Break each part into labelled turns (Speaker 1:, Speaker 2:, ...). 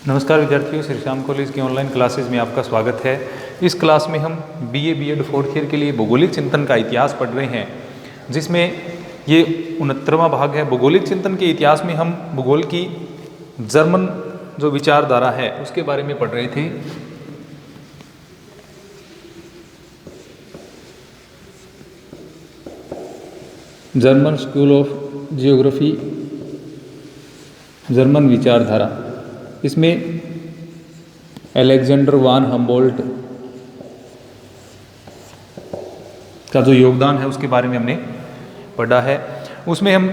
Speaker 1: नमस्कार विद्यार्थियों, श्री श्याम कॉलेज की ऑनलाइन क्लासेज में आपका स्वागत है। इस क्लास में हम बीए बीएड फोर्थ ईयर के लिए भौगोलिक चिंतन का इतिहास पढ़ रहे हैं, जिसमें ये 69वां भाग है। भौगोलिक चिंतन के इतिहास में हम भूगोल की जर्मन जो विचारधारा है उसके बारे में पढ़ रहे थे। German school of geography, German विचारधारा, इसमें अलेक्जेंडर वान हम्बोल्ट का जो योगदान है उसके बारे में हमने पढ़ा है। उसमें हम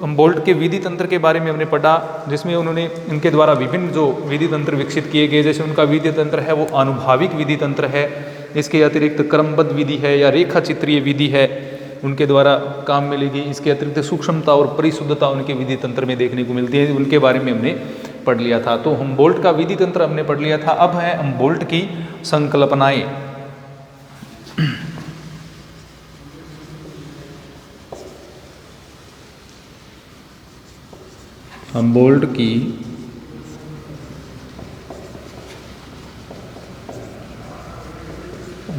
Speaker 1: हम्बोल्ट के विधि तंत्र के बारे में हमने पढ़ा, जिसमें उन्होंने इनके द्वारा विभिन्न जो विधि तंत्र विकसित किए गए। जैसे उनका विधि तंत्र है वो आनुभाविक विधि तंत्र है, इसके अतिरिक्त क्रमबद्ध विधि है या रेखा चित्रीय विधि है, उनके द्वारा काम मिलेगी। इसके अतिरिक्त सूक्ष्मता और परिशुद्धता उनके विधि तंत्र में देखने को मिलती है, उनके बारे में हमने पढ़ लिया था। तो हम्बोल्ट का विधि तंत्र हमने पढ़ लिया था। अब है हम्बोल्ट की संकल्पनाएं। हम्बोल्ट की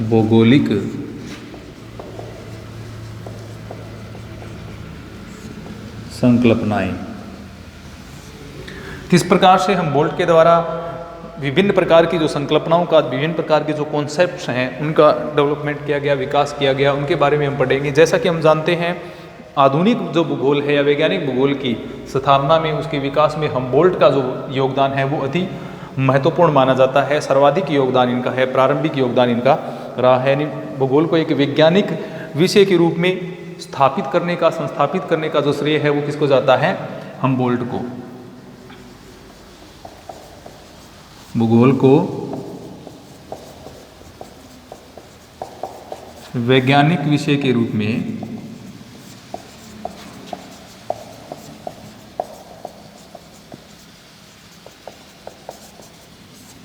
Speaker 1: भौगोलिक संकल्पनाएं। किस प्रकार से हम्बोल्ट के द्वारा विभिन्न प्रकार की जो संकल्पनाओं का, विभिन्न प्रकार के जो कॉन्सेप्ट्स हैं उनका डेवलपमेंट किया गया, विकास किया गया, उनके बारे में हम पढ़ेंगे। जैसा कि हम जानते हैं, आधुनिक जो भूगोल है या वैज्ञानिक भूगोल की स्थापना में, उसके विकास में हम्बोल्ट का जो योगदान है वो अति महत्वपूर्ण माना जाता है। सर्वाधिक योगदान इनका है, प्रारंभिक योगदान इनका रहा है। भूगोल को एक वैज्ञानिक विषय के रूप में स्थापित करने का, संस्थापित करने का जो श्रेय है वो किसको जाता है? हम्बोल्ट को। भूगोल को वैज्ञानिक विषय के रूप में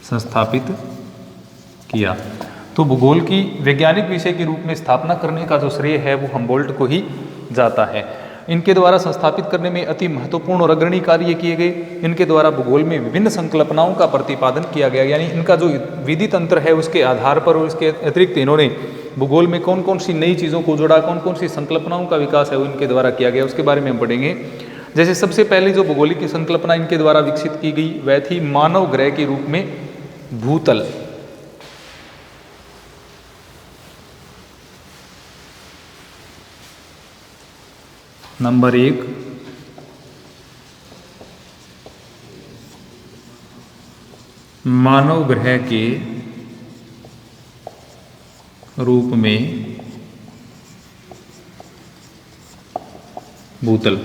Speaker 1: संस्थापित किया। तो भूगोल की वैज्ञानिक विषय के रूप में स्थापना करने का जो श्रेय है वो हम्बोल्ट को ही जाता है। इनके द्वारा संस्थापित करने में अति महत्वपूर्ण और अग्रणी कार्य किए गए। इनके द्वारा भूगोल में विभिन्न संकल्पनाओं का प्रतिपादन किया गया, यानी इनका जो विधि तंत्र है उसके आधार पर और इसके अतिरिक्त इन्होंने भूगोल में कौन कौन सी नई चीज़ों को जोड़ा, कौन कौन सी संकल्पनाओं का विकास है वो इनके द्वारा किया गया, उसके बारे में हम पढ़ेंगे। जैसे सबसे पहले जो भूगोलिक की संकल्पना इनके द्वारा विकसित की गई वह थी मानव ग्रह के रूप में भूतल। नंबर 1, मानव ग्रह के रूप में भूतल।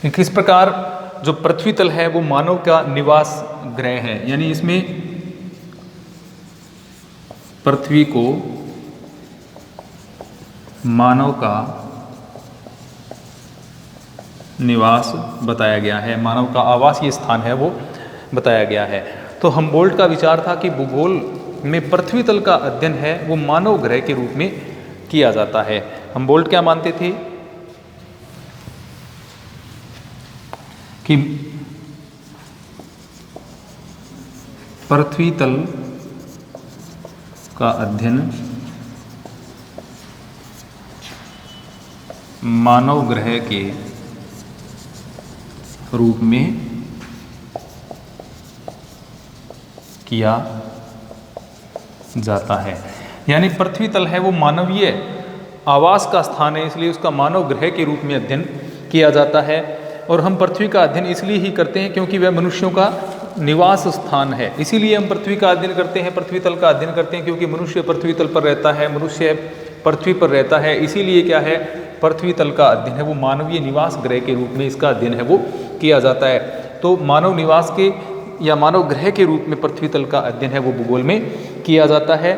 Speaker 1: किस प्रकार जो पृथ्वी तल है वो मानव का निवास ग्रह है, यानी इसमें पृथ्वी को मानव का निवास बताया गया है, मानव का आवासीय स्थान है वो बताया गया है। तो हम्बोल्ट का विचार था कि भूगोल में पृथ्वी तल का अध्ययन है वो मानव ग्रह के रूप में किया जाता है। हम्बोल्ट क्या मानते थे कि पृथ्वी तल का अध्ययन मानव ग्रह के रूप में किया जाता है। यानी पृथ्वी तल है वो मानवीय आवास का स्थान है, इसलिए उसका मानव ग्रह के रूप में अध्ययन किया जाता है। और हम पृथ्वी का अध्ययन इसलिए ही करते हैं क्योंकि वह मनुष्यों का निवास स्थान है। इसीलिए हम पृथ्वी का अध्ययन करते हैं, पृथ्वी तल का अध्ययन करते हैं, क्योंकि मनुष्य पृथ्वी तल पर रहता है, मनुष्य पृथ्वी पर रहता है। इसीलिए क्या है, पृथ्वी तल का अध्ययन है वो मानवीय निवास ग्रह के रूप में इसका अध्ययन है वो किया जाता है। तो मानव निवास के या मानव ग्रह के रूप में पृथ्वी तल का अध्ययन है वो भूगोल में किया जाता है।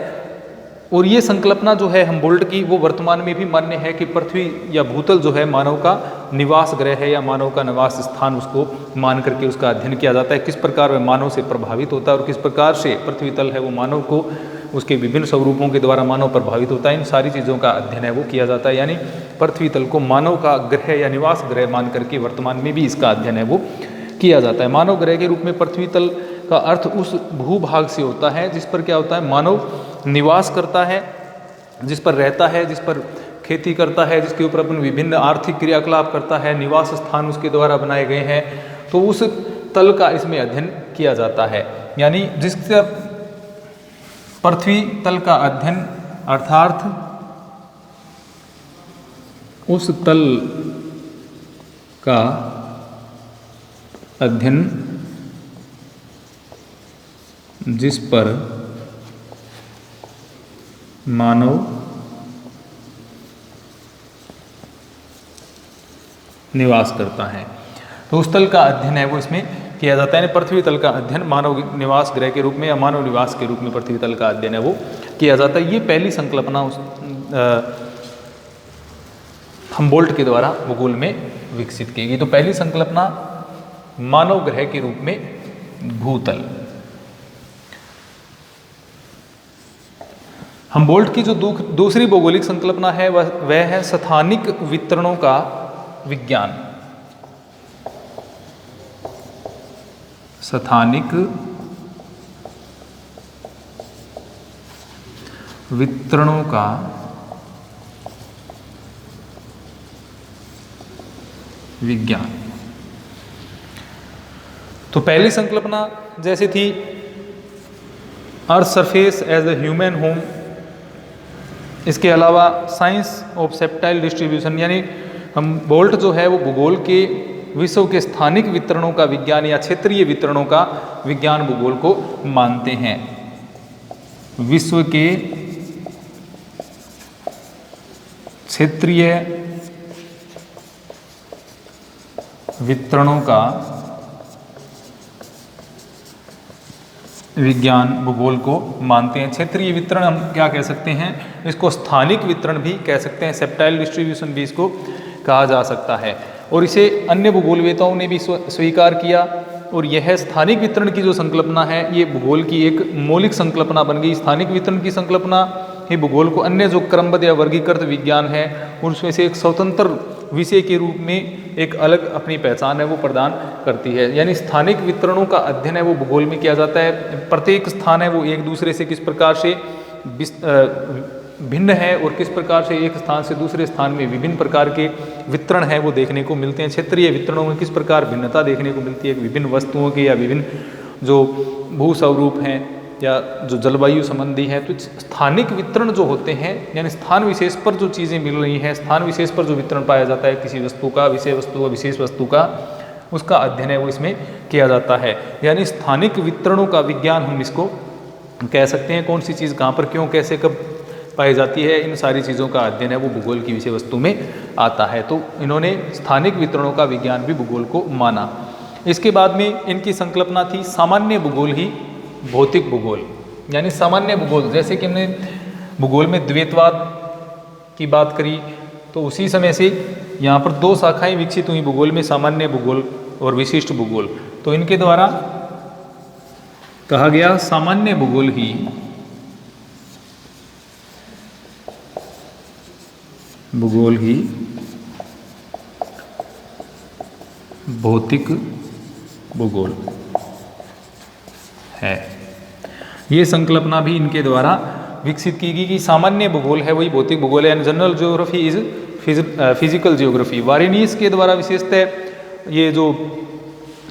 Speaker 1: और ये संकल्पना जो है हम्बोल्ट की वो वर्तमान में भी मान्य है कि पृथ्वी या भूतल जो है मानव का निवास ग्रह है या मानव का निवास स्थान, उसको मान करके उसका अध्ययन किया जाता है। किस प्रकार वह मानव से प्रभावित होता है और किस प्रकार से पृथ्वी तल है वो मानव को उसके विभिन्न स्वरूपों के द्वारा मानव प्रभावित होता है, इन सारी चीज़ों का अध्ययन है वो किया जाता है। यानी पृथ्वी तल को मानव का ग्रह या निवास ग्रह मान करके वर्तमान में भी इसका अध्ययन है वो किया जाता है। मानव ग्रह के रूप में पृथ्वी तल का अर्थ उस भूभाग से होता है जिस पर क्या होता है, मानव निवास करता है, जिस पर रहता है, जिस पर खेती करता है, जिसके ऊपर अपन विभिन्न आर्थिक क्रियाकलाप करता है, निवास स्थान उसके द्वारा बनाए गए हैं, तो उस तल का इसमें अध्ययन किया जाता है। यानी जिसका पृथ्वी तल का अध्ययन अर्थात उस तल का अध्ययन जिस पर मानव निवास करता है, तो उस तल का अध्ययन है वो इसमें किया जाता है। पृथ्वी तल का अध्ययन मानव निवास ग्रह के रूप में या मानव निवास के रूप में पृथ्वी तल का अध्ययन है वो किया जाता है। ये पहली संकल्पना उस हम्बोल्ट के द्वारा भूगोल में विकसित की गई। तो पहली संकल्पना मानव ग्रह के रूप में भूतल। हम्बोल्ट की जो दूसरी भौगोलिक संकल्पना है वह है स्थानिक वितरणों का विज्ञान। स्थानिक वितरणों का विज्ञान। तो पहली संकल्पना जैसे थी earth surface as a human home, इसके अलावा साइंस ऑफ सेप्टाइल डिस्ट्रीब्यूशन, यानी हम्बोल्ट जो है वो भूगोल के विश्व के स्थानिक वितरणों का विज्ञान या क्षेत्रीय वितरणों का विज्ञान भूगोल को मानते हैं। विश्व के क्षेत्रीय वितरणों का विज्ञान भूगोल को मानते हैं। क्षेत्रीय वितरण हम क्या कह सकते हैं, इसको स्थानिक वितरण भी कह सकते हैं, सेप्टाइल डिस्ट्रीब्यूशन भी इसको कहा जा सकता है। और इसे अन्य भूगोलवेताओं ने भी स्वीकार किया। और यह स्थानिक वितरण की जो संकल्पना है ये भूगोल की एक मौलिक संकल्पना बन गई। स्थानिक वितरण की संकल्पना ही भूगोल को अन्य जो क्रमबद्ध या वर्गीकृत विज्ञान है उसमें से एक स्वतंत्र विषय के रूप में एक अलग अपनी पहचान है वो प्रदान करती है। यानी स्थानिक वितरणों का अध्ययन है वो भूगोल में किया जाता है। प्रत्येक स्थान है वो एक दूसरे से किस प्रकार से भिन्न है और किस प्रकार से एक स्थान से दूसरे स्थान में विभिन्न प्रकार के वितरण है वो देखने को मिलते हैं। क्षेत्रीय वितरणों में किस प्रकार भिन्नता देखने को मिलती है, विभिन्न वस्तुओं के या विभिन्न जो भू स्वरूप हैं या जो जलवायु संबंधी है। तो स्थानिक वितरण जो होते हैं यानी स्थान विशेष पर जो चीज़ें मिल रही हैं, स्थान विशेष पर जो वितरण पाया जाता है किसी वस्तु का, विषय वस्तु का, विशेष वस्तु का, उसका अध्ययन है वो इसमें किया जाता है। यानी स्थानिक वितरणों का विज्ञान हम इसको कह सकते हैं। कौन सी चीज़ कहाँ पर क्यों कैसे कब पाई जाती है, इन सारी चीज़ों का अध्ययन है वो भूगोल की विषय वस्तु में आता है। तो इन्होंने स्थानिक वितरणों का विज्ञान भी भूगोल को माना। इसके बाद में इनकी संकल्पना थी सामान्य भूगोल ही भौतिक भूगोल। यानी सामान्य भूगोल, जैसे कि हमने भूगोल में द्वैतवाद की बात करी तो उसी समय से यहाँ पर दो शाखाएं विकसित हुई भूगोल में, सामान्य भूगोल और विशिष्ट भूगोल। तो इनके द्वारा कहा गया सामान्य भूगोल ही भौतिक भूगोल है। ये संकल्पना भी इनके द्वारा विकसित की गई कि सामान्य भूगोल है वही भौतिक भूगोल है। And general geography is physical geography. Varenius के द्वारा विशेषतः ये जो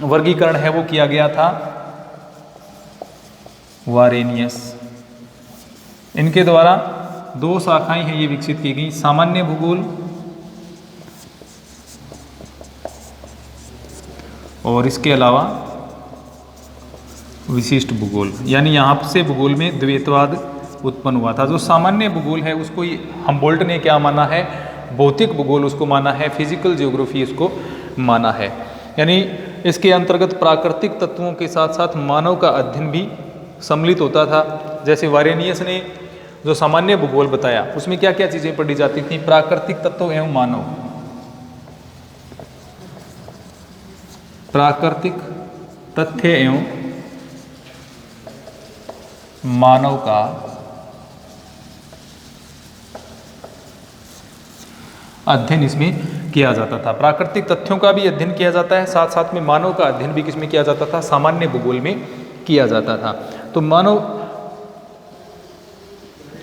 Speaker 1: वर्गीकरण है वो किया गया था। वारेनियस, इनके द्वारा दो शाखाएं हैं ये विकसित की गई, सामान्य भूगोल और इसके अलावा विशिष्ट भूगोल। यानी यहाँ से भूगोल में द्वैतवाद उत्पन्न हुआ था। जो सामान्य भूगोल है उसको हम्बोल्ट ने क्या माना है, भौतिक भूगोल उसको माना है, फिजिकल ज्योग्राफी इसको माना है। यानी इसके अंतर्गत प्राकृतिक तत्वों के साथ साथ मानव का अध्ययन भी सम्मिलित होता था। जैसे वारेनियस ने जो सामान्य भूगोल बताया उसमें क्या क्या चीज़ें पढ़ी जाती थी, प्राकृतिक तत्व एवं मानव, प्राकृतिक तथ्य एवं मानव का अध्ययन इसमें किया जाता था। प्राकृतिक तथ्यों का भी अध्ययन किया जाता है, साथ साथ में मानव का अध्ययन भी किसमें किया जाता था, सामान्य भूगोल में किया जाता था। तो मानव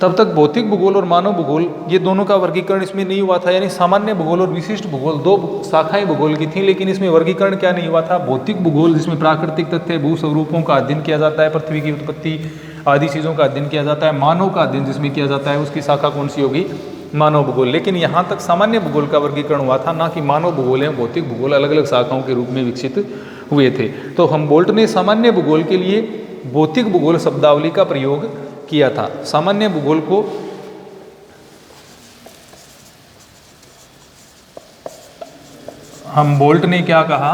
Speaker 1: तब तक भौतिक भूगोल और मानव भूगोल ये दोनों का वर्गीकरण इसमें नहीं हुआ था, यानी सामान्य भूगोल और विशिष्ट भूगोल दो शाखाएं भूगोल की थी, लेकिन इसमें वर्गीकरण क्या नहीं हुआ था, भौतिक भूगोल जिसमें प्राकृतिक तथ्य भू स्वरूपों का अध्ययन किया जाता है, पृथ्वी की उत्पत्ति आदि चीज़ों का अध्ययन किया जाता है, मानव का अध्ययन जिसमें किया जाता है उसकी शाखा कौन सी होगी, मानव भूगोल। लेकिन यहाँ तक सामान्य भूगोल का वर्गीकरण हुआ था, ना कि मानव भूगोल एवं भौतिक भूगोल अलग अलग शाखाओं के रूप में विकसित हुए थे। तो हमबोल्ट ने सामान्य भूगोल के लिए भौतिक भूगोल शब्दावली का प्रयोग किया था। सामान्य भूगोल को हमबोल्ट ने क्या कहा,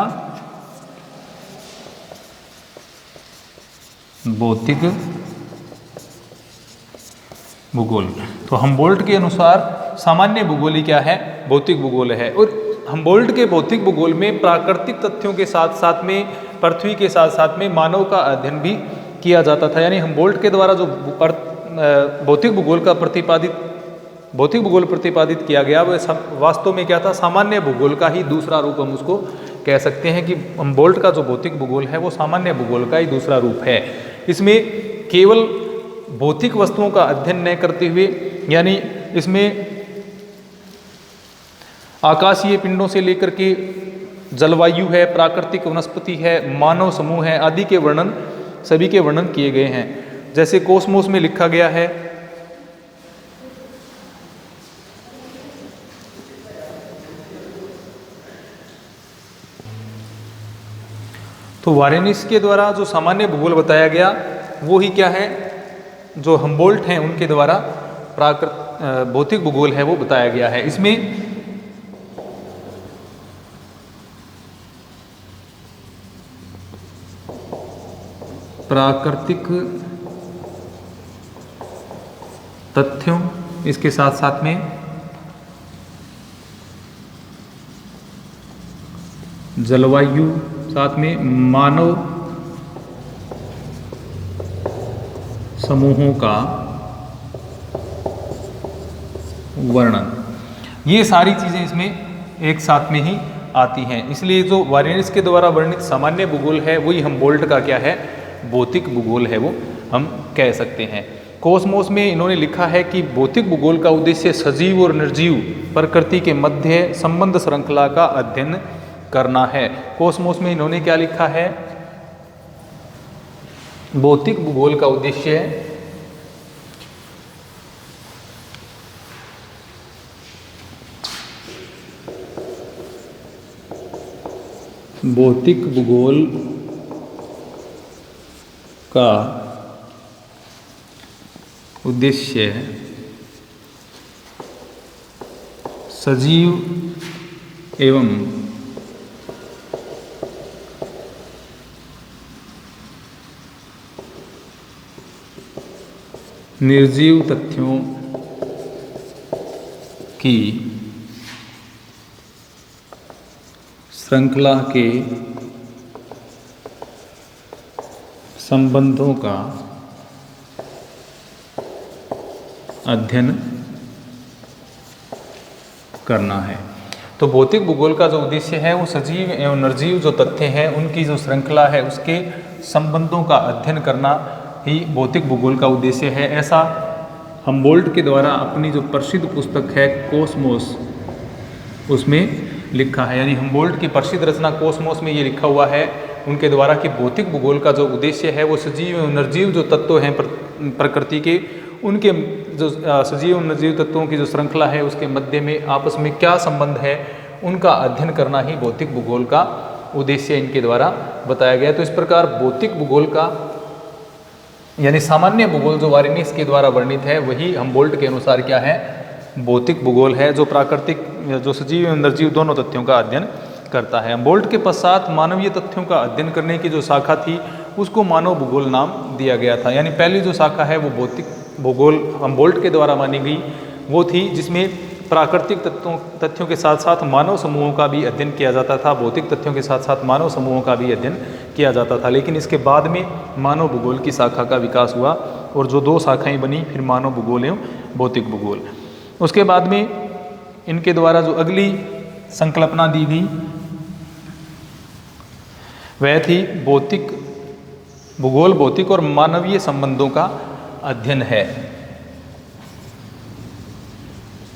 Speaker 1: भौतिक भूगोल। तो हमबोल्ट के अनुसार सामान्य भूगोल ही क्या है, भौतिक भूगोल है। और हमबोल्ट के भौतिक भूगोल में प्राकृतिक तथ्यों के साथ साथ में पृथ्वी के साथ साथ में मानव का अध्ययन भी किया जाता था। यानी हमबोल्ट के द्वारा जो भौतिक भूगोल प्रतिपादित किया गया वह वास्तव में क्या था, सामान्य भूगोल का ही दूसरा रूप हम उसको कह सकते हैं कि हमबोल्ट का जो भौतिक भूगोल है वो सामान्य भूगोल का ही दूसरा रूप है। इसमें केवल भौतिक वस्तुओं का अध्ययन न करते हुए, यानी इसमें आकाशीय पिंडों से लेकर के जलवायु है, प्राकृतिक वनस्पति है, मानव समूह है आदि के वर्णन, सभी के वर्णन किए गए हैं। जैसे कोस्मोस में लिखा गया है, तो वारेनिस के द्वारा जो सामान्य भूगोल बताया गया वो ही क्या है, जो हमबोल्ट हैं उनके द्वारा भौतिक भूगोल है वो बताया गया है। इसमें प्राकृतिक तथ्यों, इसके साथ साथ में जलवायु, साथ में मानव समूहों का वर्णन, ये सारी चीज़ें इसमें एक साथ में ही आती हैं। इसलिए जो वारेनिस के द्वारा वर्णित सामान्य भूगोल है वही हमबोल्ट का क्या है, भौतिक भूगोल है वो हम कह सकते हैं। कोस्मोस में इन्होंने लिखा है कि भौतिक भूगोल का उद्देश्य सजीव और निर्जीव प्रकृति के मध्य संबंध श्रृंखला का अध्ययन करना है। कोस्मोस में इन्होंने क्या लिखा है, भौतिक भूगोल का उद्देश्य भौतिक भूगोल का उद्देश्य सजीव एवं निर्जीव तथ्यों की श्रृंखला के संबंधों का अध्ययन करना है। तो भौतिक भूगोल का जो उद्देश्य है वो सजीव एवं निर्जीव जो तथ्य हैं उनकी जो श्रृंखला है उसके संबंधों का अध्ययन करना ही भौतिक भूगोल का उद्देश्य है। ऐसा हमबोल्ट के द्वारा अपनी जो प्रसिद्ध पुस्तक है कोस्मोस उसमें लिखा है। यानी हमबोल्ट की प्रसिद्ध रचना कोस्मोस में ये लिखा हुआ है उनके द्वारा कि भौतिक भूगोल का जो उद्देश्य है वो सजीव एवं निर्जीव जो तत्व हैं प्रकृति के, उनके जो सजीव एवं निर्जीव तत्वों की जो श्रृंखला है उसके मध्य में आपस में क्या संबंध है उनका अध्ययन करना ही भौतिक भूगोल का उद्देश्य इनके द्वारा बताया गया। तो इस प्रकार भौतिक भूगोल का यानी सामान्य भूगोल जो वारेनिस के द्वारा वर्णित है वही हमबोल्ट के अनुसार क्या है, भौतिक भूगोल है, जो प्राकृतिक जो सजीव एवं निर्जीव दोनों तथ्यों का अध्ययन करता है। हमबोल्ट के पश्चात मानवीय तथ्यों का अध्ययन करने की जो शाखा थी उसको मानव भूगोल नाम दिया गया था। यानी पहली जो शाखा है वो भौतिक भूगोल हमबोल्ट के द्वारा मानी गई वो थी जिसमें प्राकृतिक तथ्यों के साथ साथ मानव समूहों का भी अध्ययन किया जाता था, भौतिक तथ्यों के साथ साथ मानव समूहों का भी अध्ययन किया जाता था। लेकिन इसके बाद में मानव भूगोल की शाखा का विकास हुआ और जो दो शाखाएं बनी फिर मानव भूगोल एवं भौतिक भूगोल। उसके बाद में इनके द्वारा जो अगली संकल्पना दी गई वह थी भौतिक, भूगोल भौतिक और मानवीय संबंधों का अध्ययन है।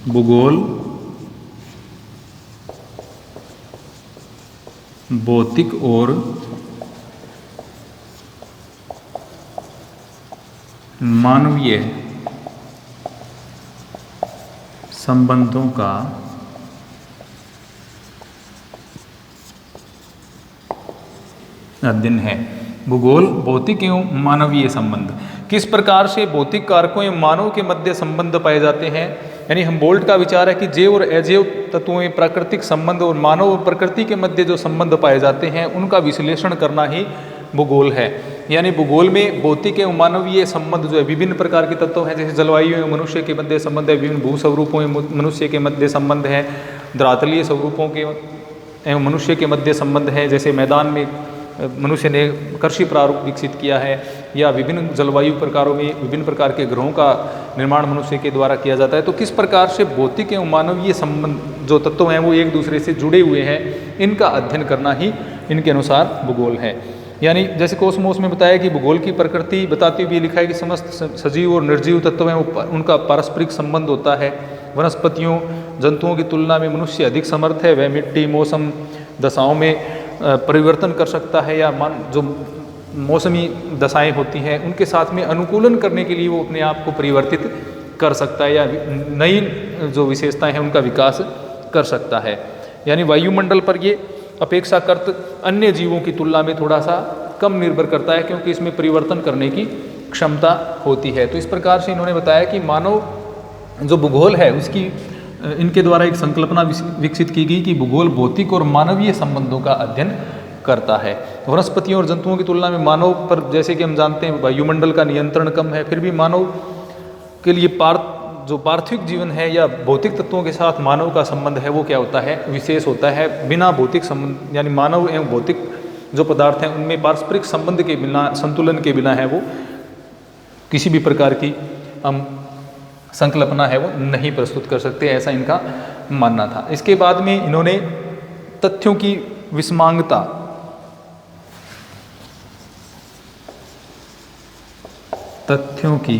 Speaker 1: भूगोल भौतिक और मानवीय संबंधों का अध्ययन है। भूगोल भौतिक एवं मानवीय संबंध, किस प्रकार से भौतिक कारकों एवं मानव के मध्य संबंध पाए जाते हैं। यानी हमबोल्ट का विचार है कि जैव और अजैव तत्वों में प्राकृतिक संबंध और मानव और प्रकृति के मध्य जो संबंध पाए जाते हैं उनका विश्लेषण करना ही भूगोल है। यानी भूगोल में भौतिक एवं मानवीय संबंध जो है विभिन्न प्रकार के तत्व हैं, जैसे जलवायु एवं मनुष्य के मध्य संबंध है, विभिन्न भू स्वरूपों एवं मनुष्य के मध्य संबंध है, धरातलीय स्वरूपों के एवं मनुष्य के मध्य संबंध है, जैसे मैदान में मनुष्य ने कृषि प्रारूप विकसित किया है, या विभिन्न जलवायु प्रकारों में विभिन्न प्रकार के ग्रहों का निर्माण मनुष्य के द्वारा किया जाता है। तो किस प्रकार से भौतिक एवं मानवीय संबंध जो तत्व हैं वो एक दूसरे से जुड़े हुए हैं, इनका अध्ययन करना ही इनके अनुसार भूगोल है। यानी जैसे कोसमोस में बताया कि भूगोल की प्रकृति बताते हुए लिखा है कि समस्त सजीव और निर्जीव तत्व हैं उनका पारस्परिक संबंध होता है। वनस्पतियों जंतुओं की तुलना में मनुष्य अधिक समर्थ है, वह मिट्टी मौसम दशाओं में परिवर्तन कर सकता है, या जो मौसमी दशाएं होती हैं उनके साथ में अनुकूलन करने के लिए वो अपने आप को परिवर्तित कर सकता है, या नई जो विशेषताएं हैं उनका विकास कर सकता है। यानी वायुमंडल पर ये अपेक्षाकृत अन्य जीवों की तुलना में थोड़ा सा कम निर्भर करता है, क्योंकि इसमें परिवर्तन करने की क्षमता होती है। तो इस प्रकार से इन्होंने बताया कि मानव जो भूगोल है उसकी इनके द्वारा एक संकल्पना विकसित की गई कि भूगोल भौतिक और मानवीय संबंधों का अध्ययन करता है। वनस्पतियों और जंतुओं की तुलना में मानव पर, जैसे कि हम जानते हैं, वायुमंडल का नियंत्रण कम है, फिर भी मानव के लिए जो पार्थिव जीवन है या भौतिक तत्वों के साथ मानव का संबंध है वो क्या होता है, विशेष होता है। बिना भौतिक संबंध, यानी मानव एवं भौतिक जो पदार्थ हैं उनमें पारस्परिक संबंध के बिना, संतुलन के बिना है वो किसी भी प्रकार की हम संकल्पना है वो नहीं प्रस्तुत कर सकते, ऐसा इनका मानना था। इसके बाद में इन्होंने तथ्यों की विषमांगता, तथ्यों की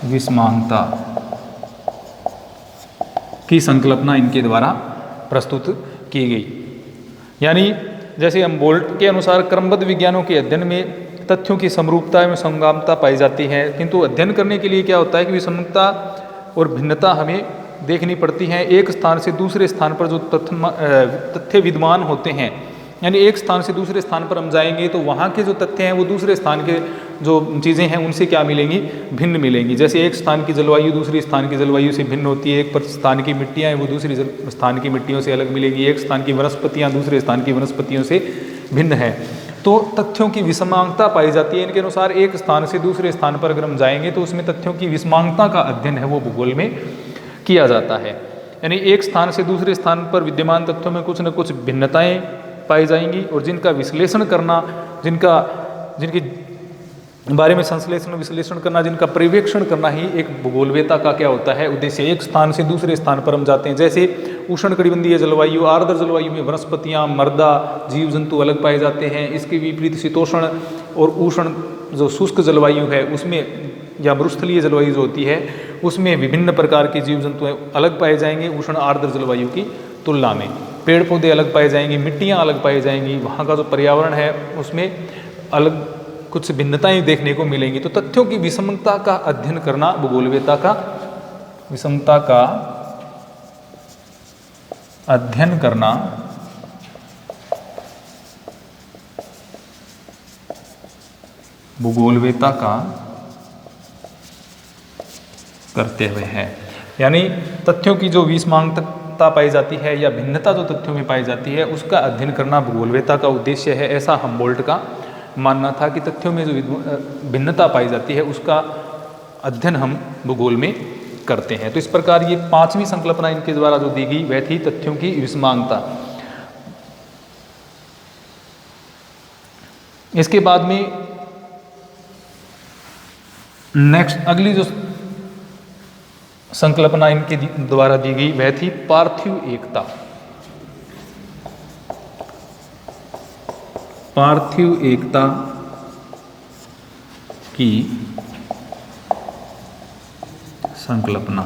Speaker 1: विषमांगता की संकल्पना इनके द्वारा प्रस्तुत की गई। यानी जैसे हम बोल्ट के अनुसार क्रमबद्ध विज्ञानों के अध्ययन में तथ्यों की समरूपता में संगामता पाई जाती है, किंतु अध्ययन करने के लिए क्या होता है कि विषमता और भिन्नता हमें देखनी पड़ती है। एक स्थान से दूसरे स्थान पर जो तथ्य विद्यमान होते हैं, यानी एक स्थान से दूसरे स्थान पर हम जाएंगे तो वहाँ के जो तथ्य हैं वो दूसरे स्थान के जो चीज़ें हैं उनसे क्या मिलेंगी, भिन्न मिलेंगी। जैसे एक स्थान की जलवायु दूसरी स्थान की जलवायु से भिन्न होती है, एक स्थान की मिट्टियाँ हैं वो दूसरी स्थान की मिट्टियों से अलग मिलेंगी, एक स्थान की वनस्पतियाँ दूसरे स्थान की वनस्पतियों से भिन्न है। तो तथ्यों की विषमांगता पाई जाती है। इनके अनुसार एक स्थान से दूसरे स्थान पर अगर हम जाएंगे तो उसमें तथ्यों की विषमांगता का अध्ययन है वो भूगोल में किया जाता है। यानी एक स्थान से दूसरे स्थान पर विद्यमान तथ्यों में कुछ न कुछ भिन्नताएं पाई जाएंगी और जिनका विश्लेषण करना, जिनके बारे में संश्लेषण विश्लेषण करना, जिनका पर्यवेक्षण करना ही एक भूगोलवेत्ता का क्या होता है, उद्देश्य। एक स्थान से दूसरे स्थान पर हम जाते हैं, जैसे उष्णकटिबंधीय जलवायु, आर्द्र जलवायु में वनस्पतियाँ, मृदा, जीव जंतु अलग पाए जाते हैं। इसके विपरीत शीतोष्ण और उष्ण जो शुष्क जलवायु है उसमें, या मरुस्थलीय जलवायु जो होती है उसमें विभिन्न प्रकार के जीव जंतु अलग पाए जाएंगे उष्ण आर्द्र जलवायु की तुलना में। पेड़ पौधे अलग पाए जाएंगे, मिट्टियाँ अलग पाई जाएंगी, वहाँ का जो पर्यावरण है उसमें अलग कुछ भिन्नताएं देखने को मिलेंगी। तो तथ्यों की विषमता का अध्ययन करना भूगोलवेत्ता का, विषमता का अध्ययन करना भूगोलवेत्ता का करते हुए है। यानी तथ्यों की जो विषमांगता पाई जाती है या भिन्नता जो तथ्यों में पाई जाती है उसका अध्ययन करना भूगोलवेत्ता का उद्देश्य है, ऐसा हमबोल्ट का मानना था कि तथ्यों में जो भिन्नता पाई जाती है उसका अध्ययन हम भूगोल में करते हैं। तो इस प्रकार ये पांचवी संकल्पना इनके द्वारा जो दी गई वह थी तथ्यों की विषमांगता। इसके बाद में नेक्स्ट अगली जो संकल्पना इनके द्वारा दी गई वह थी पार्थिव एकता। पार्थिव एकता की संकल्पना।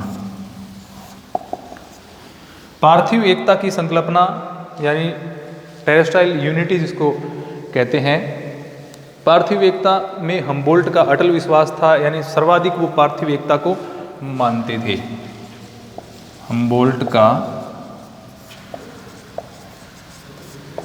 Speaker 1: पार्थिव एकता की संकल्पना यानी टेरेस्ट्राइल यूनिटी जिसको कहते हैं। पार्थिव एकता में हम्बोल्ट का अटल विश्वास था, यानी सर्वाधिक वो पार्थिव एकता को मानते थे। हम्बोल्ट का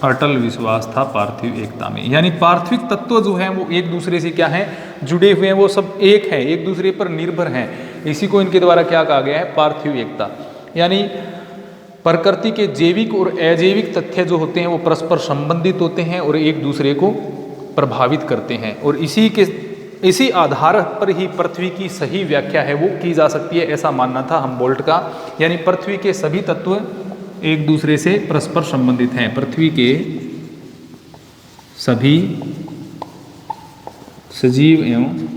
Speaker 1: अटल विश्वास था पार्थिव एकता में, यानी पार्थिव तत्व जो हैं वो एक दूसरे से क्या हैं, जुड़े हुए हैं, वो सब एक हैं, एक दूसरे पर निर्भर हैं। इसी को इनके द्वारा क्या कहा गया है, पार्थिव एकता। यानी प्रकृति के जैविक और अजैविक तथ्य जो होते हैं वो परस्पर संबंधित होते हैं और एक दूसरे को प्रभावित करते हैं, और इसी आधार पर ही पृथ्वी की सही व्याख्या है वो की जा सकती है, ऐसा मानना था हम्बोल्ट का। यानी पृथ्वी के सभी तत्व एक दूसरे से परस्पर संबंधित हैं। पृथ्वी के सभी सजीव एवं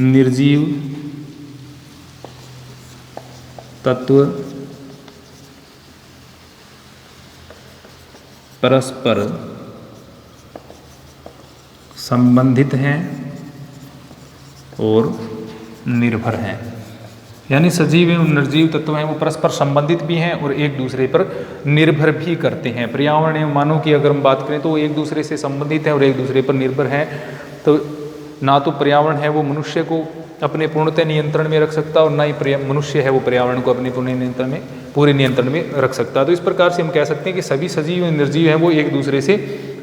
Speaker 1: निर्जीव तत्व परस्पर संबंधित हैं और निर्भर हैं। यानी सजीव एवं निर्जीव तत्व हैं वो परस्पर संबंधित भी हैं और एक दूसरे पर निर्भर भी करते हैं। पर्यावरण एवं मानव की अगर हम बात करें तो वो एक दूसरे से संबंधित हैं और एक दूसरे पर निर्भर हैं। तो ना तो पर्यावरण है वो मनुष्य को अपने पूर्णतः नियंत्रण में रख सकता और ना ही मनुष्य है वो पर्यावरण को अपने पूरे नियंत्रण में रख सकता। तो इस प्रकार से हम कह सकते हैं कि सभी सजीव एवं निर्जीव हैं वो एक दूसरे से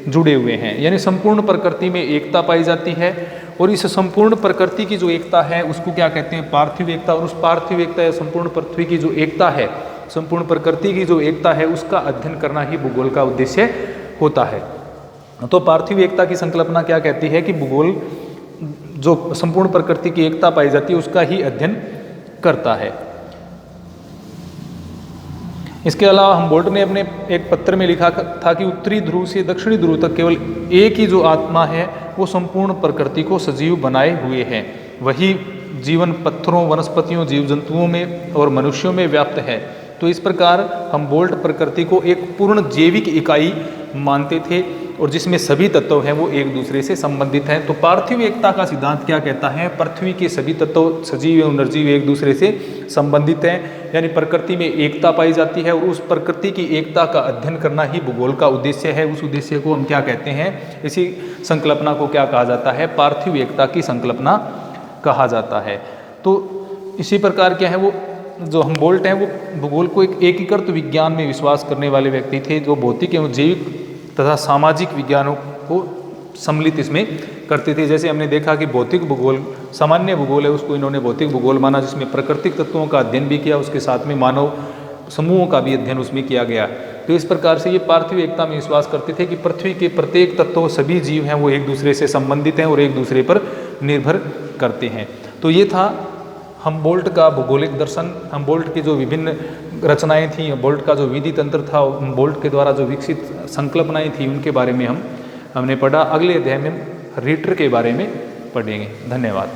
Speaker 1: जुड़े हुए हैं। यानी संपूर्ण प्रकृति में एकता पाई जाती है, और इस संपूर्ण प्रकृति की जो एकता है उसको क्या कहते हैं, पार्थिव एकता। और उस पार्थिव एकता या संपूर्ण पृथ्वी की जो एकता है, संपूर्ण प्रकृति की जो एकता है, उसका अध्ययन करना ही भूगोल का उद्देश्य होता है। तो पार्थिव एकता की संकल्पना क्या कहती है कि भूगोल जो संपूर्ण प्रकृति की एकता पाई जाती है उसका ही अध्ययन करता है। इसके अलावा हम्बोल्ट ने अपने एक पत्र में लिखा था कि उत्तरी ध्रुव से दक्षिणी ध्रुव तक केवल एक ही जो आत्मा है वो संपूर्ण प्रकृति को सजीव बनाए हुए है। वही जीवन पत्थरों, वनस्पतियों, जीव जंतुओं में और मनुष्यों में व्याप्त है। तो इस प्रकार हम्बोल्ट प्रकृति को एक पूर्ण जैविक इकाई मानते थे और जिसमें सभी तत्व हैं वो एक दूसरे से संबंधित हैं। तो पार्थिव एकता का सिद्धांत क्या कहता है, पृथ्वी के सभी तत्व सजीव एवं निर्जीव एक दूसरे से संबंधित हैं, यानी प्रकृति में एकता पाई जाती है और उस प्रकृति की एकता का अध्ययन करना ही भूगोल का उद्देश्य है। उस उद्देश्य को हम क्या कहते हैं, इसी संकल्पना को क्या कहा जाता है, पार्थिव एकता की संकल्पना कहा जाता है। तो इसी प्रकार क्या है, वो जो हम्बोल्ट हैं वो भूगोल को एक एकीकृत विज्ञान में विश्वास करने वाले व्यक्ति थे, जो भौतिक एवं जैविक तथा सामाजिक विज्ञानों को सम्मिलित इसमें करते थे। जैसे हमने देखा कि भौतिक भूगोल सामान्य भूगोल है, उसको इन्होंने भौतिक भूगोल माना, जिसमें प्राकृतिक तत्वों का अध्ययन भी किया, उसके साथ में मानव समूहों का भी अध्ययन उसमें किया गया। तो इस प्रकार से ये पार्थिव एकता में विश्वास करते थे कि पृथ्वी के प्रत्येक तत्व, सभी जीव हैं वो एक दूसरे से संबंधित हैं और एक दूसरे पर निर्भर करते हैं। तो ये था हम्बोल्ट का भौगोलिक दर्शन। हम्बोल्ट की जो विभिन्न रचनाएं थी, हम्बोल्ट का जो विधि तंत्र था, हम्बोल्ट के द्वारा जो विकसित संकल्पनाएं थी, उनके बारे में हमने पढ़ा। अगले अध्याय में हम रिटर के बारे में पढ़ेंगे। धन्यवाद।